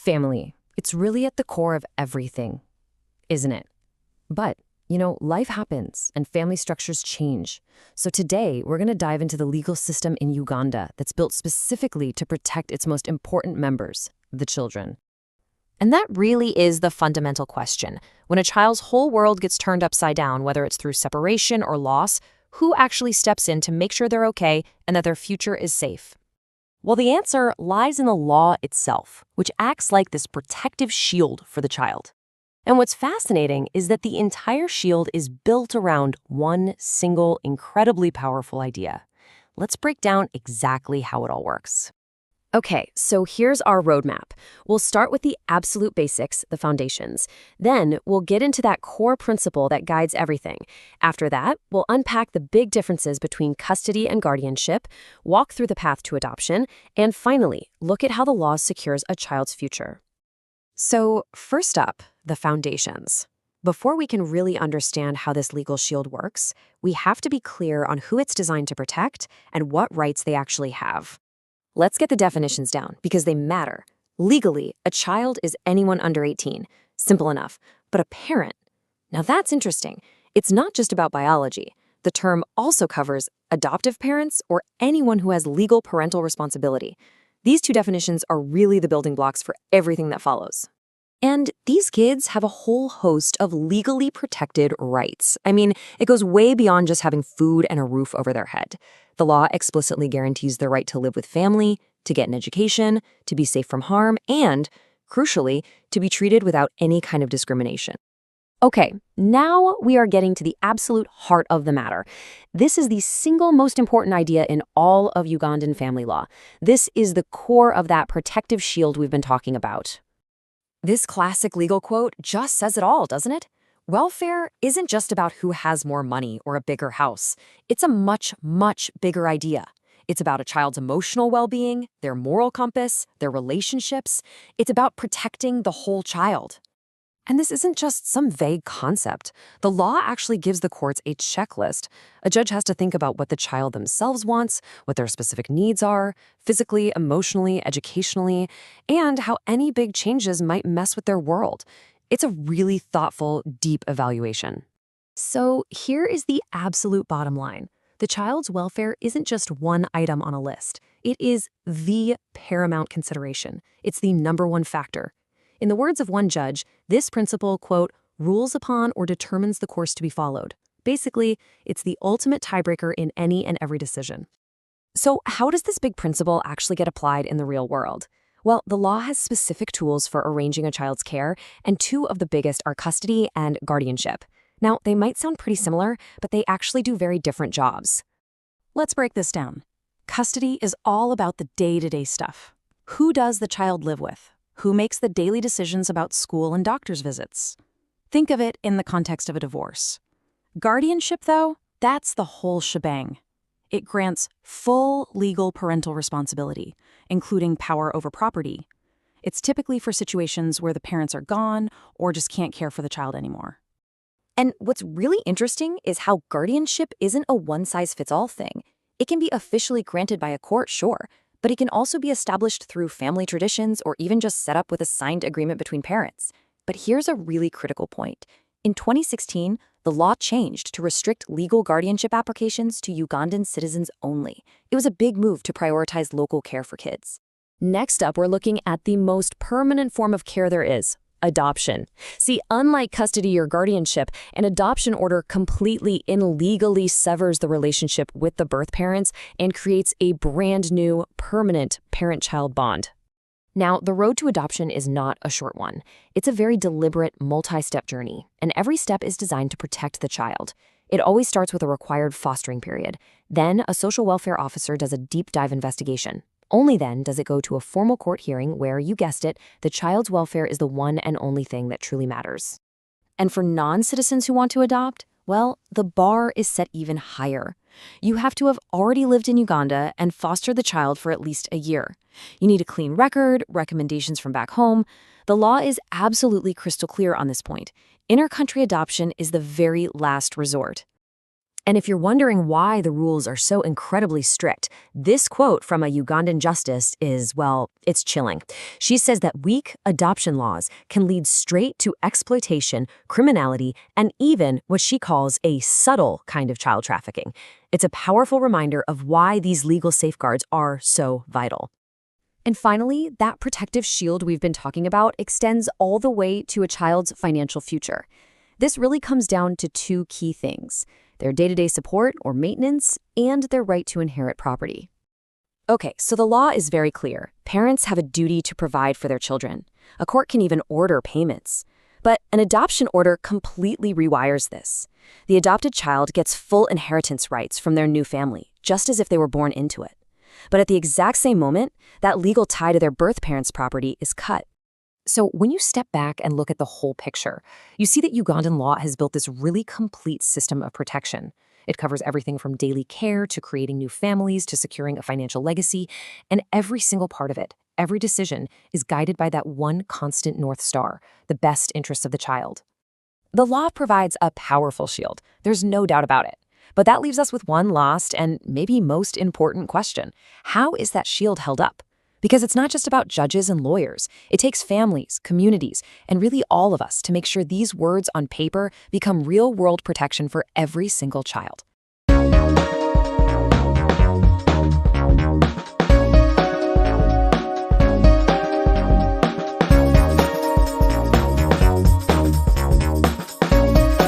Family. It's really at the core of everything, isn't it? But, life happens and family structures change. So today, we're going to dive into the legal system in Uganda that's built specifically to protect its most important members, the children. And that really is the fundamental question. When a child's whole world gets turned upside down, whether it's through separation or loss, who actually steps in to make sure they're okay and that their future is safe? Well, the answer lies in the law itself, which acts like this protective shield for the child. And what's fascinating is that the entire shield is built around one single, incredibly powerful idea. Let's break down exactly how it all works. Okay, so here's our roadmap. We'll start with the absolute basics, the foundations. Then we'll get into that core principle that guides everything. After that, we'll unpack the big differences between custody and guardianship, walk through the path to adoption, and finally, look at how the law secures a child's future. So first up, the foundations. Before we can really understand how this legal shield works, we have to be clear on who it's designed to protect and what rights they actually have. Let's get the definitions down, because they matter. Legally, a child is anyone under 18. Simple enough. But a parent? Now that's interesting. It's not just about biology. The term also covers adoptive parents or anyone who has legal parental responsibility. These two definitions are really the building blocks for everything that follows. And these kids have a whole host of legally protected rights. I mean, it goes way beyond just having food and a roof over their head. The law explicitly guarantees their right to live with family, to get an education, to be safe from harm, and, crucially, to be treated without any kind of discrimination. Okay, now we are getting to the absolute heart of the matter. This is the single most important idea in all of Ugandan family law. This is the core of that protective shield we've been talking about. This classic legal quote just says it all, doesn't it? Welfare isn't just about who has more money or a bigger house. It's a much, much bigger idea. It's about a child's emotional well-being, their moral compass, their relationships. It's about protecting the whole child. And this isn't just some vague concept. The law actually gives the courts a checklist. A judge has to think about what the child themselves wants, what their specific needs are, physically, emotionally, educationally, and how any big changes might mess with their world. It's a really thoughtful, deep evaluation. So here is the absolute bottom line. The child's welfare isn't just one item on a list. It is the paramount consideration. It's the #1 factor. In the words of one judge, this principle, quote, rules upon or determines the course to be followed. Basically, it's the ultimate tiebreaker in any and every decision. So how does this big principle actually get applied in the real world? Well, the law has specific tools for arranging a child's care, and two of the biggest are custody and guardianship. Now, they might sound pretty similar, but they actually do very different jobs. Let's break this down. Custody is all about the day-to-day stuff. Who does the child live with? Who makes the daily decisions about school and doctor's visits? Think of it in the context of a divorce. Guardianship, though, that's the whole shebang. It grants full legal parental responsibility, including power over property. It's typically for situations where the parents are gone or just can't care for the child anymore. And what's really interesting is how guardianship isn't a one-size-fits-all thing. It can be officially granted by a court, sure, but it can also be established through family traditions or even just set up with a signed agreement between parents. But here's a really critical point. In 2016, the law changed to restrict legal guardianship applications to Ugandan citizens only. It was a big move to prioritize local care for kids. Next up, we're looking at the most permanent form of care there is, adoption. See, unlike custody or guardianship, an adoption order completely illegally severs the relationship with the birth parents and creates a brand new, permanent parent-child bond. Now, the road to adoption is not a short one. It's a very deliberate, multi-step journey, and every step is designed to protect the child. It always starts with a required fostering period. Then, a social welfare officer does a deep dive investigation. Only then does it go to a formal court hearing where, you guessed it, the child's welfare is the one and only thing that truly matters. And for non-citizens who want to adopt, well, the bar is set even higher. You have to have already lived in Uganda and fostered the child for at least a year. You need a clean record, recommendations from back home. The law is absolutely crystal clear on this point. Inter-country adoption is the very last resort. And if you're wondering why the rules are so incredibly strict, this quote from a Ugandan justice is, well, it's chilling. She says that weak adoption laws can lead straight to exploitation, criminality, and even what she calls a subtle kind of child trafficking. It's a powerful reminder of why these legal safeguards are so vital. And finally, that protective shield we've been talking about extends all the way to a child's financial future. This really comes down to two key things: their day-to-day support or maintenance, and their right to inherit property. Okay, so the law is very clear. Parents have a duty to provide for their children. A court can even order payments. But an adoption order completely rewires this. The adopted child gets full inheritance rights from their new family, just as if they were born into it. But at the exact same moment, that legal tie to their birth parents' property is cut. So when you step back and look at the whole picture, you see that Ugandan law has built this really complete system of protection. It covers everything from daily care to creating new families to securing a financial legacy, and every single part of it, every decision, is guided by that one constant North Star, the best interests of the child. The law provides a powerful shield, there's no doubt about it. But that leaves us with one last and maybe most important question. How is that shield held up? Because it's not just about judges and lawyers. It takes families, communities, and really all of us to make sure these words on paper become real-world protection for every single child.